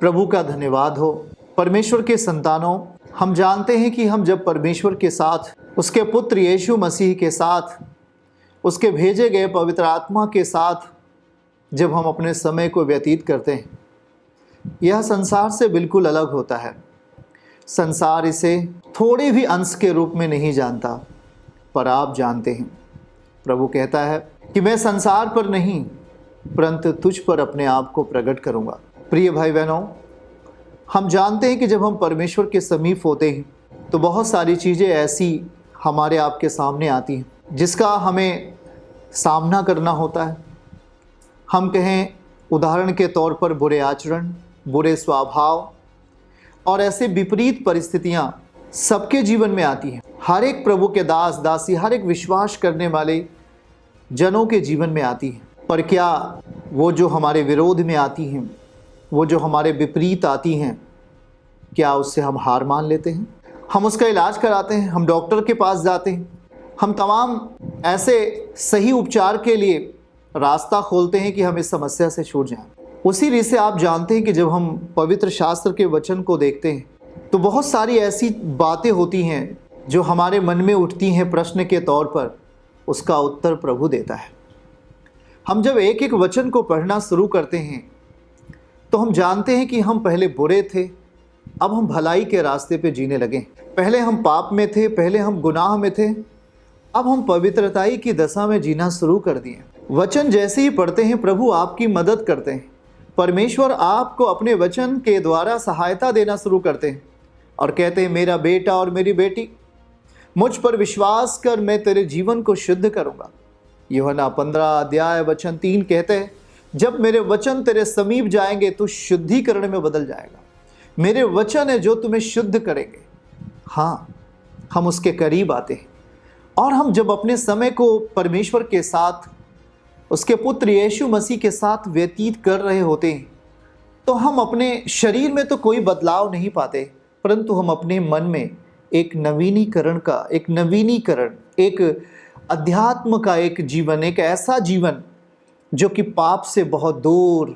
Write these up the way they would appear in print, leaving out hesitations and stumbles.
प्रभु का धन्यवाद हो। परमेश्वर के संतानों, हम जानते हैं कि हम जब परमेश्वर के साथ, उसके पुत्र यीशु मसीह के साथ, उसके भेजे गए पवित्र आत्मा के साथ जब हम अपने समय को व्यतीत करते हैं, यह संसार से बिल्कुल अलग होता है। संसार इसे थोड़े भी अंश के रूप में नहीं जानता, पर आप जानते हैं। प्रभु कहता है कि मैं संसार पर नहीं परंतु तुझ पर अपने आप को प्रकट करूंगा। प्रिय भाई बहनों, हम जानते हैं कि जब हम परमेश्वर के समीप होते हैं तो बहुत सारी चीज़ें ऐसी हमारे आपके सामने आती हैं जिसका हमें सामना करना होता है। हम कहें उदाहरण के तौर पर बुरे आचरण, बुरे स्वभाव और ऐसे विपरीत परिस्थितियां सबके जीवन में आती हैं। हर एक प्रभु के दास दासी, हर एक विश्वास करने वाले जनों के जीवन में आती हैं। पर क्या वो जो हमारे विरोध में आती हैं, वो जो हमारे विपरीत आती हैं, क्या उससे हम हार मान लेते हैं? हम उसका इलाज कराते हैं, हम डॉक्टर के पास जाते हैं, हम तमाम ऐसे सही उपचार के लिए रास्ता खोलते हैं कि हम इस समस्या से छूट जाएं। उसी रीत से आप जानते हैं कि जब हम पवित्र शास्त्र के वचन को देखते हैं तो बहुत सारी ऐसी बातें होती हैं जो हमारे मन में उठती हैं प्रश्न के तौर पर, उसका उत्तर प्रभु देता है। हम जब एक एक वचन को पढ़ना शुरू करते हैं तो हम जानते हैं कि हम पहले बुरे थे, अब हम भलाई के रास्ते पे जीने लगे। पहले हम पाप में थे, पहले हम गुनाह में थे, अब हम पवित्रताई की दशा में जीना शुरू कर दिए। वचन जैसे ही पढ़ते हैं प्रभु आपकी मदद करते हैं। परमेश्वर आपको अपने वचन के द्वारा सहायता देना शुरू करते हैं और कहते हैं, मेरा बेटा और मेरी बेटी, मुझ पर विश्वास कर, मैं तेरे जीवन को शुद्ध करूंगा। यूहन्ना 15 अध्याय वचन 3 कहते हैं, जब मेरे वचन तेरे समीप जाएंगे तो शुद्धिकरण में बदल जाएगा। मेरे वचन है जो तुम्हें शुद्ध करेंगे। हाँ, हम उसके करीब आते हैं और हम जब अपने समय को परमेश्वर के साथ, उसके पुत्र यीशु मसीह के साथ व्यतीत कर रहे होते हैं तो हम अपने शरीर में तो कोई बदलाव नहीं पाते, परंतु हम अपने मन में एक नवीनीकरण, एक अध्यात्म का एक जीवन, एक ऐसा जीवन जो कि पाप से बहुत दूर,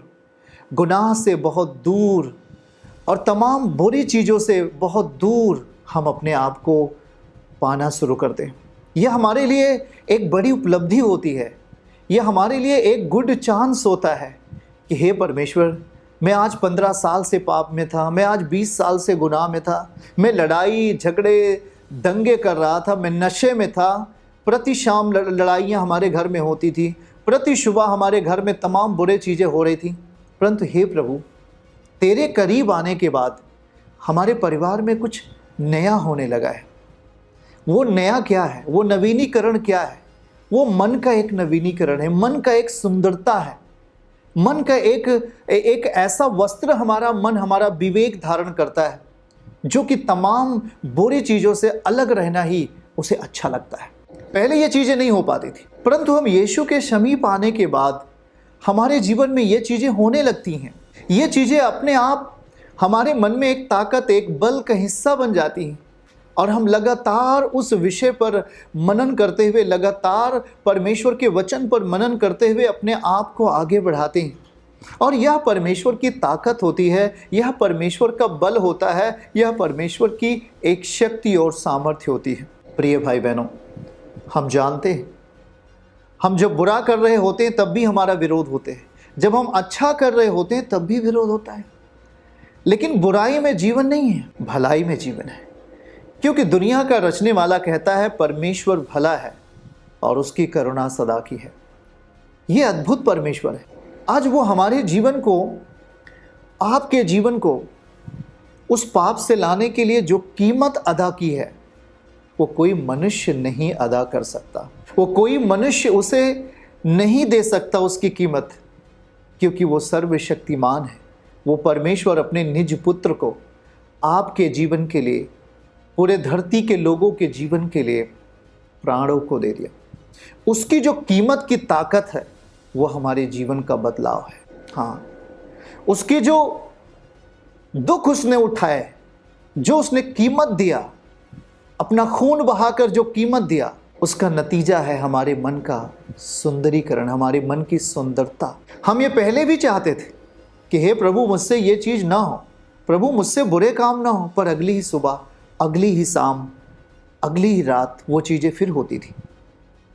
गुनाह से बहुत दूर और तमाम बुरी चीज़ों से बहुत दूर हम अपने आप को पाना शुरू करते हैं। यह हमारे लिए एक बड़ी उपलब्धि होती है। यह हमारे लिए एक गुड चांस होता है कि हे परमेश्वर, मैं आज 15 साल से पाप में था, मैं आज 20 साल से गुनाह में था, मैं लड़ाई झगड़े दंगे कर रहा था, मैं नशे में था, प्रति शाम लड़ाइयाँ हमारे घर में होती थी, प्रति सुबह हमारे घर में तमाम बुरे चीज़ें हो रही थी। परंतु हे प्रभु, तेरे करीब आने के बाद हमारे परिवार में कुछ नया होने लगा है। वो नया क्या है? वो नवीनीकरण क्या है? वो मन का एक नवीनीकरण है, मन का एक सुंदरता है, मन का एक ऐसा वस्त्र हमारा मन, हमारा विवेक धारण करता है जो कि तमाम बुरी चीज़ों से अलग रहना ही उसे अच्छा लगता है। पहले ये चीज़ें नहीं हो पाती थी, परंतु हम यीशु के समीप आने के बाद हमारे जीवन में ये चीज़ें होने लगती हैं। ये चीज़ें अपने आप हमारे मन में एक ताकत, एक बल का हिस्सा बन जाती हैं और हम लगातार उस विषय पर मनन करते हुए, लगातार परमेश्वर के वचन पर मनन करते हुए अपने आप को आगे बढ़ाते हैं। और यह परमेश्वर की ताकत होती है, यह परमेश्वर का बल होता है, यह परमेश्वर की एक शक्ति और सामर्थ्य होती है। प्रिय भाई बहनों, हम जानते हैं हम जब बुरा कर रहे होते हैं तब भी हमारा विरोध होते हैं, जब हम अच्छा कर रहे होते हैं तब भी विरोध होता है। लेकिन बुराई में जीवन नहीं है, भलाई में जीवन है। क्योंकि दुनिया का रचने वाला कहता है परमेश्वर भला है और उसकी करुणा सदा की है। ये अद्भुत परमेश्वर है। आज वो हमारे जीवन को, आपके जीवन को उस पाप से लाने के लिए जो कीमत अदा की है वो कोई मनुष्य नहीं अदा कर सकता। वो कोई मनुष्य उसे नहीं दे सकता उसकी कीमत, क्योंकि वो सर्वशक्तिमान है। वो परमेश्वर अपने निज पुत्र को आपके जीवन के लिए, पूरे धरती के लोगों के जीवन के लिए प्राणों को दे दिया। उसकी जो कीमत की ताकत है वो हमारे जीवन का बदलाव है। हाँ, उसकी जो दुख उसने उठाए, जो उसने कीमत दिया, अपना खून बहाकर जो कीमत दिया, उसका नतीजा है हमारे मन का सुंदरीकरण, हमारे मन की सुंदरता। हम ये पहले भी चाहते थे, कि हे प्रभु मुझसे ये चीज़ ना हो, प्रभु मुझसे बुरे काम ना हो, पर अगली ही सुबह, अगली ही शाम, अगली ही रात वो चीज़ें फिर होती थी।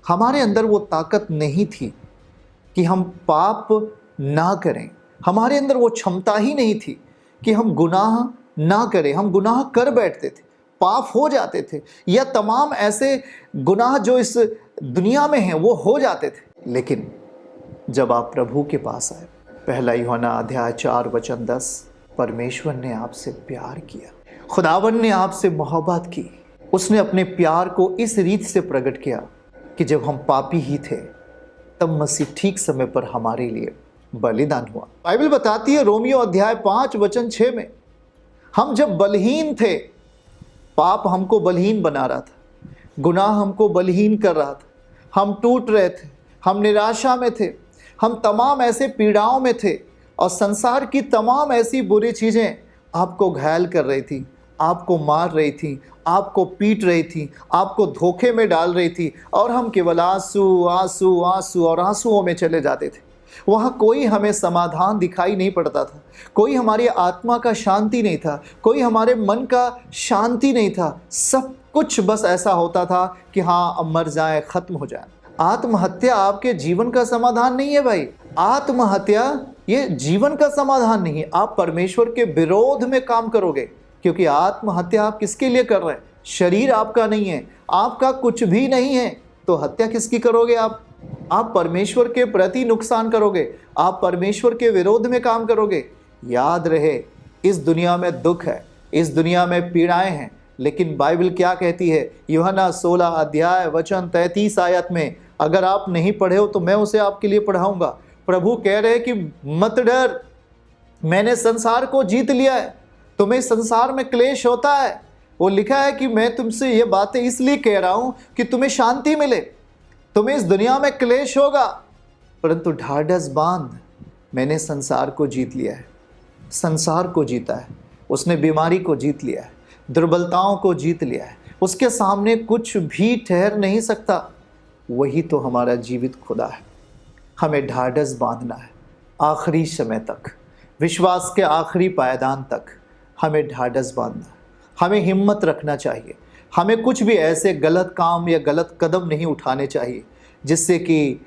हमारे अंदर वो ताकत नहीं थी कि हम पाप ना करें, हमारे अंदर वो क्षमता ही नहीं थी कि हम गुनाह ना करें। हम गुनाह कर बैठते थे, पाप हो जाते थे, या तमाम ऐसे गुनाह जो इस दुनिया में हैं वो हो जाते थे। लेकिन जब आप प्रभु के पास आए, पहला यूहन्ना अध्याय 4 वचन 10, परमेश्वर ने आपसे प्यार किया, खुदावन ने आपसे मोहब्बत की। उसने अपने प्यार को इस रीत से प्रकट किया कि जब हम पापी ही थे तब मसीह ठीक समय पर हमारे लिए बलिदान हुआ। बाइबल बताती है रोमियो अध्याय 5 वचन 6 में, हम जब बलहीन थे, पाप हमको बलहीन बना रहा था, गुनाह हमको बलहीन कर रहा था, हम टूट रहे थे, हम निराशा में थे, हम तमाम ऐसे पीड़ाओं में थे, और संसार की तमाम ऐसी बुरी चीज़ें आपको घायल कर रही थी, आपको मार रही थी, आपको पीट रही थी, आपको धोखे में डाल रही थी, और हम केवल आंसू आंसू आंसू और आंसुओं में चले जाते थे। वहाँ कोई हमें समाधान दिखाई नहीं पड़ता था, कोई हमारी आत्मा का शांति नहीं था, कोई हमारे मन का शांति नहीं था। सब कुछ बस ऐसा होता था कि हाँ अब मर जाए, ख़त्म हो जाए। आत्महत्या आपके जीवन का समाधान नहीं है भाई। आत्महत्या ये जीवन का समाधान नहीं है। आप परमेश्वर के विरोध में काम करोगे, क्योंकि आत्महत्या आप किसके लिए कर रहे हैं? शरीर आपका नहीं है, आपका कुछ भी नहीं है, तो हत्या किसकी करोगे आप? आप परमेश्वर के प्रति नुकसान करोगे, आप परमेश्वर के विरोध में काम करोगे। याद रहे, इस दुनिया में दुख है, इस दुनिया में पीड़ाएं हैं, लेकिन बाइबल क्या कहती है? यूहन्ना 16 अध्याय वचन 33 आयत में, अगर आप नहीं पढ़े हो तो मैं उसे आपके लिए पढ़ाऊंगा। प्रभु कह रहे हैं कि मत डर, मैंने संसार को जीत लिया है। तुम्हें संसार में क्लेश होता है, वो लिखा है कि मैं तुमसे ये बातें इसलिए कह रहा हूं कि तुम्हें शांति मिले। तुम्हें इस दुनिया में क्लेश होगा, परंतु ढाढ़स बांध, मैंने संसार को जीत लिया है। संसार को जीता है, उसने बीमारी को जीत लिया है, दुर्बलताओं को जीत लिया है, उसके सामने कुछ भी ठहर नहीं सकता। वही तो हमारा जीवित खुदा है। हमें ढाढ़स बांधना है, आखिरी समय तक, विश्वास के आखिरी पायदान तक हमें ढाढ़स बांधना है। हमें हिम्मत रखना चाहिए। हमें कुछ भी ऐसे गलत काम या गलत कदम नहीं उठाने चाहिए जिससे कि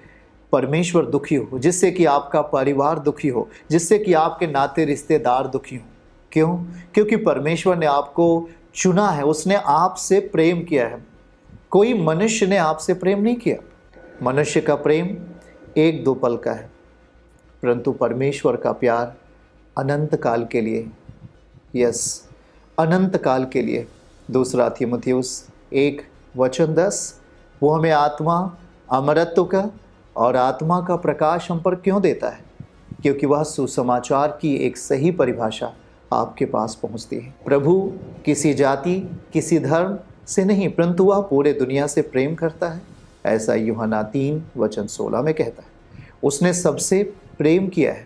परमेश्वर दुखी हो, जिससे कि आपका परिवार दुखी हो, जिससे कि आपके नाते रिश्तेदार दुखी हो। क्यों? क्योंकि परमेश्वर ने आपको चुना है, उसने आपसे प्रेम किया है। कोई मनुष्य ने आपसे प्रेम नहीं किया। मनुष्य का प्रेम 1-2 पल का है, परंतु परमेश्वर का प्यार अनंत काल के लिए, यस, अनंत काल के लिए। दूसरा तीमुथियुस 1 वचन 10, वो हमें आत्मा, अमरत्व का और आत्मा का प्रकाश हम पर क्यों देता है? क्योंकि वह सुसमाचार की एक सही परिभाषा आपके पास पहुंचती है। प्रभु किसी जाति, किसी धर्म से नहीं, परंतु वह पूरे दुनिया से प्रेम करता है। ऐसा यूहन्ना 3 वचन 16 में कहता है। उसने सबसे प्रेम किया है।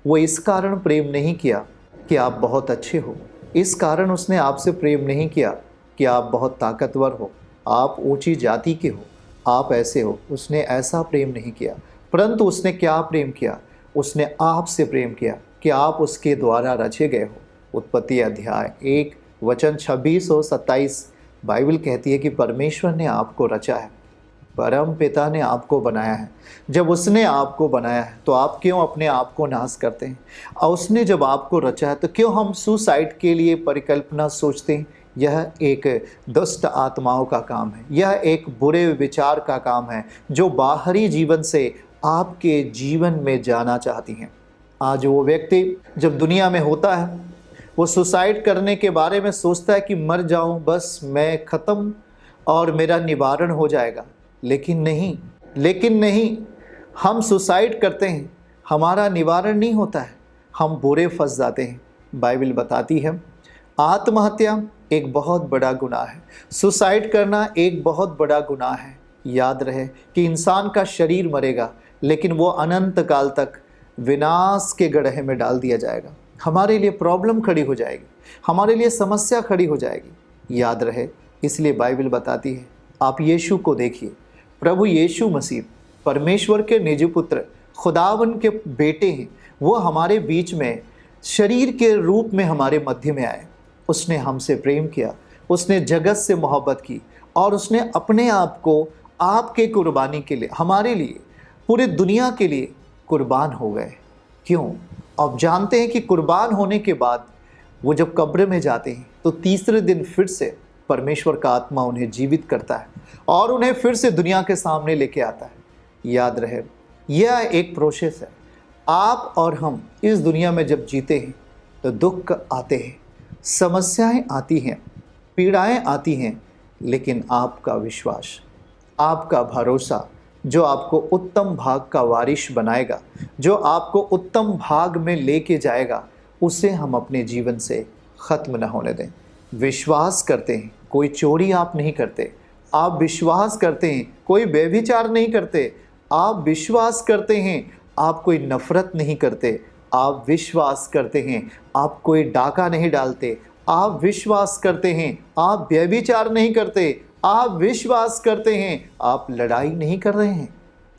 वो इस कारण प्रेम नहीं किया कि आप बहुत अच्छे हो, इस कारण उसने आपसे प्रेम नहीं किया कि आप बहुत ताकतवर हो, आप ऊंची जाति के हो, आप ऐसे हो। उसने ऐसा प्रेम नहीं किया, परंतु उसने क्या प्रेम किया? उसने आपसे प्रेम किया कि आप उसके द्वारा रचे गए हो। उत्पत्ति अध्याय 1 वचन 26 और 27 बाइबल कहती है कि परमेश्वर ने आपको रचा है, परम पिता ने आपको बनाया है। जब उसने आपको बनाया है तो आप क्यों अपने आप को नाश करते हैं? और उसने जब आपको रचा है तो क्यों हम सुसाइड के लिए परिकल्पना सोचते हैं? यह एक दुष्ट आत्माओं का काम है, यह एक बुरे विचार का काम है जो बाहरी जीवन से आपके जीवन में जाना चाहती हैं। आज वो व्यक्ति जब दुनिया में होता है, वो सुसाइड करने के बारे में सोचता है कि मर जाऊं, बस मैं ख़त्म और मेरा निवारण हो जाएगा। लेकिन नहीं, हम सुसाइड करते हैं, हमारा निवारण नहीं होता है, हम बुरे फंस जाते हैं। बाइबल बताती है आत्महत्या एक बहुत बड़ा गुनाह है, सुसाइड करना एक बहुत बड़ा गुनाह है। याद रहे कि इंसान का शरीर मरेगा, लेकिन वो अनंत काल तक विनाश के गड्ढे में डाल दिया जाएगा। हमारे लिए प्रॉब्लम खड़ी हो जाएगी, हमारे लिए समस्या खड़ी हो जाएगी। याद रहे, इसलिए बाइबल बताती है आप यीशु को देखिए। प्रभु यीशु मसीह परमेश्वर के निज पुत्र, खुदावन के बेटे हैं। वो हमारे बीच में शरीर के रूप में हमारे मध्य में आए। उसने हमसे प्रेम किया, उसने जगत से मोहब्बत की और उसने अपने आप को आपके कुर्बानी के लिए, हमारे लिए, पूरी दुनिया के लिए कुर्बान हो गए। क्यों? आप जानते हैं कि कुर्बान होने के बाद वो जब कब्र में जाते हैं तो तीसरे दिन फिर से परमेश्वर का आत्मा उन्हें जीवित करता है और उन्हें फिर से दुनिया के सामने लेके आता है। याद रहे, यह एक प्रोसेस है। आप और हम इस दुनिया में जब जीते हैं तो दुख आते हैं, समस्याएं आती हैं, पीड़ाएं आती हैं, लेकिन आपका विश्वास, आपका भरोसा जो आपको उत्तम भाग का वारिश बनाएगा, जो आपको उत्तम भाग में लेके जाएगा, उसे हम अपने जीवन से ख़त्म न होने दें। विश्वास करते हैं, कोई चोरी आप नहीं करते। आप विश्वास करते हैं, कोई व्यभिचार नहीं करते। आप विश्वास करते हैं, आप कोई नफ़रत नहीं करते। आप विश्वास करते हैं, आप कोई डाका नहीं डालते। आप विश्वास करते हैं, आप व्यभिचार नहीं करते। आप विश्वास करते हैं, आप लड़ाई नहीं कर रहे हैं।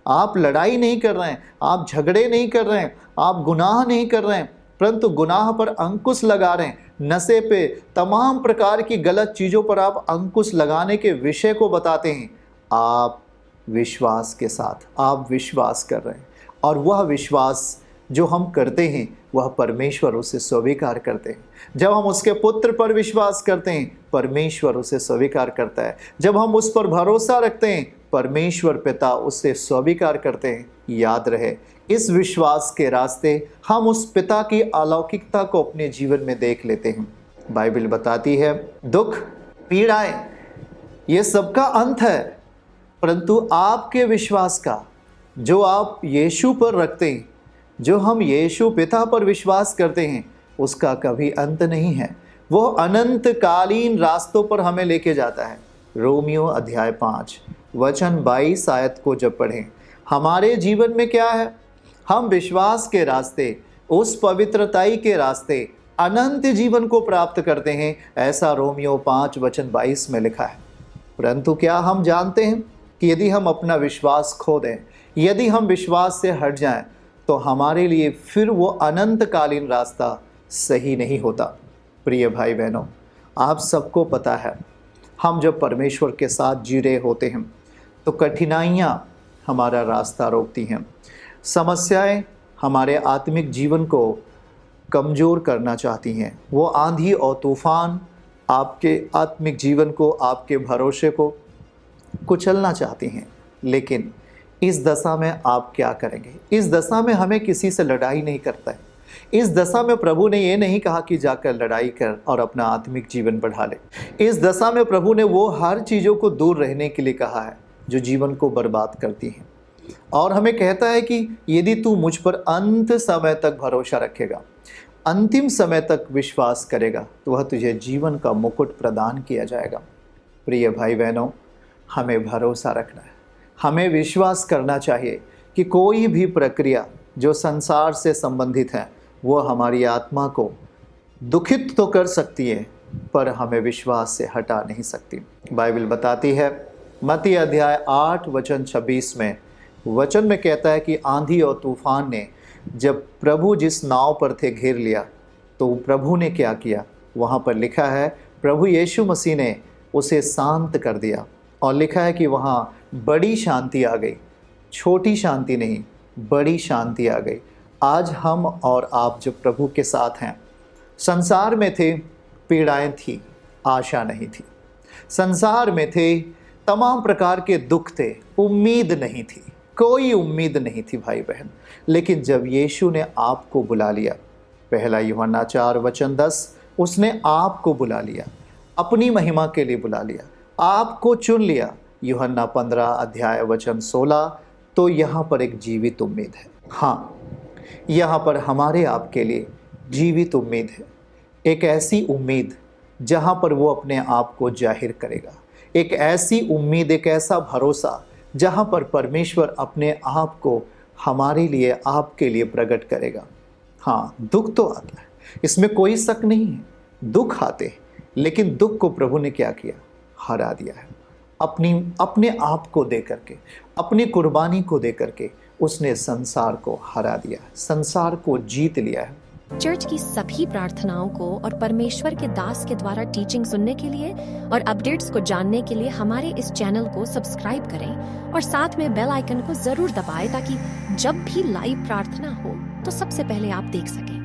आप लड़ाई नहीं कर रहे हैं, आप झगड़े नहीं कर रहे हैं, आप गुनाह नहीं कर रहे हैं, परंतु गुनाह पर अंकुश लगा रहे हैं। नशे पे, तमाम प्रकार की गलत चीज़ों पर आप अंकुश लगाने के विषय को बताते हैं। आप विश्वास के साथ आप विश्वास कर रहे हैं और वह विश्वास जो हम करते हैं वह परमेश्वर उसे स्वीकार करते हैं। जब हम उसके पुत्र पर विश्वास करते हैं, परमेश्वर उसे स्वीकार करता है। जब हम उस पर भरोसा रखते हैं, परमेश्वर पिता उसे स्वीकार करते हैं। याद रहे, इस विश्वास के रास्ते हम उस पिता की अलौकिकता को अपने जीवन में देख लेते हैं। बाइबल बताती है, दुख, पीड़ाएं, ये सबका अंत है, परंतु आपके विश्वास का, जो आप यीशु पर रखते हैं, जो हम यीशु पिता पर विश्वास करते हैं, उसका कभी अंत नहीं है। वो अनंत कालीन रास्तों पर हमें लेके जाता है। रोमियो अध्याय 5 वचन 22 आयत को जब पढ़ें, हमारे जीवन में क्या है? हम विश्वास के रास्ते, उस पवित्रताई के रास्ते, अनंत जीवन को प्राप्त करते हैं। ऐसा रोमियो 5 वचन 22 में लिखा है। परंतु क्या हम जानते हैं कि यदि हम अपना विश्वास खो दें, यदि हम विश्वास से हट जाएं, तो हमारे लिए फिर वो अनंतकालीन रास्ता सही नहीं होता। प्रिय भाई बहनों, आप सबको पता है, हम जब परमेश्वर के साथ जी रहे होते हैं तो कठिनाइयाँ हमारा रास्ता रोकती हैं। समस्याएं हमारे आत्मिक जीवन को कमज़ोर करना चाहती हैं। वो आंधी और तूफ़ान आपके आत्मिक जीवन को, आपके भरोसे को कुचलना चाहती हैं। लेकिन इस दशा में आप क्या करेंगे? इस दशा में हमें किसी से लड़ाई नहीं करता है। इस दशा में प्रभु ने ये नहीं कहा कि जाकर लड़ाई कर और अपना आत्मिक जीवन बढ़ा ले। इस दशा में प्रभु ने वो हर चीज़ों को दूर रहने के लिए कहा है जो जीवन को बर्बाद करती हैं, और हमें कहता है कि यदि तू मुझ पर अंत समय तक भरोसा रखेगा, अंतिम समय तक विश्वास करेगा, तो वह तुझे जीवन का मुकुट प्रदान किया जाएगा। प्रिय भाई बहनों, हमें भरोसा रखना है, हमें विश्वास करना चाहिए कि कोई भी प्रक्रिया जो संसार से संबंधित है वो हमारी आत्मा को दुखित तो कर सकती है, पर हमें विश्वास से हटा नहीं सकती। बाइबल बताती है, मत्ती अध्याय 8 वचन 26 में वचन में कहता है कि आंधी और तूफान ने जब प्रभु जिस नाव पर थे घेर लिया, तो प्रभु ने क्या किया? वहाँ पर लिखा है, प्रभु यीशु मसीह ने उसे शांत कर दिया, और लिखा है कि वहाँ बड़ी शांति आ गई। छोटी शांति नहीं, बड़ी शांति आ गई। आज हम और आप जब प्रभु के साथ हैं, संसार में थे, पीड़ाएं थी, आशा नहीं थी। संसार में थे, तमाम प्रकार के दुख थे, उम्मीद नहीं थी, कोई उम्मीद नहीं थी भाई बहन। लेकिन जब यीशु ने आपको बुला लिया, पहला यूहन्ना 4 वचन 10, उसने आपको बुला लिया, अपनी महिमा के लिए बुला लिया, आपको चुन लिया। यूहन्ना 15 अध्याय वचन 16, तो यहाँ पर एक जीवित उम्मीद है। हाँ, यहाँ पर हमारे आपके लिए जीवित उम्मीद है। एक ऐसी उम्मीद जहाँ पर वो अपने आप को जाहिर करेगा। एक ऐसी उम्मीद, एक ऐसा भरोसा जहाँ पर परमेश्वर अपने आप को हमारे लिए, आपके लिए प्रकट करेगा। हाँ, दुख तो आता है, इसमें कोई शक नहीं है, दुख आते हैं, लेकिन दुख को प्रभु ने क्या किया? हरा दिया है। अपने आप को दे करके, अपनी कुर्बानी को दे करके उसने संसार को हरा दिया है, संसार को जीत लिया है। चर्च की सभी प्रार्थनाओं को और परमेश्वर के दास के द्वारा टीचिंग सुनने के लिए और अपडेट्स को जानने के लिए हमारे इस चैनल को सब्सक्राइब करें और साथ में बेल आइकन को जरूर दबाएं ताकि जब भी लाइव प्रार्थना हो तो सबसे पहले आप देख सकें।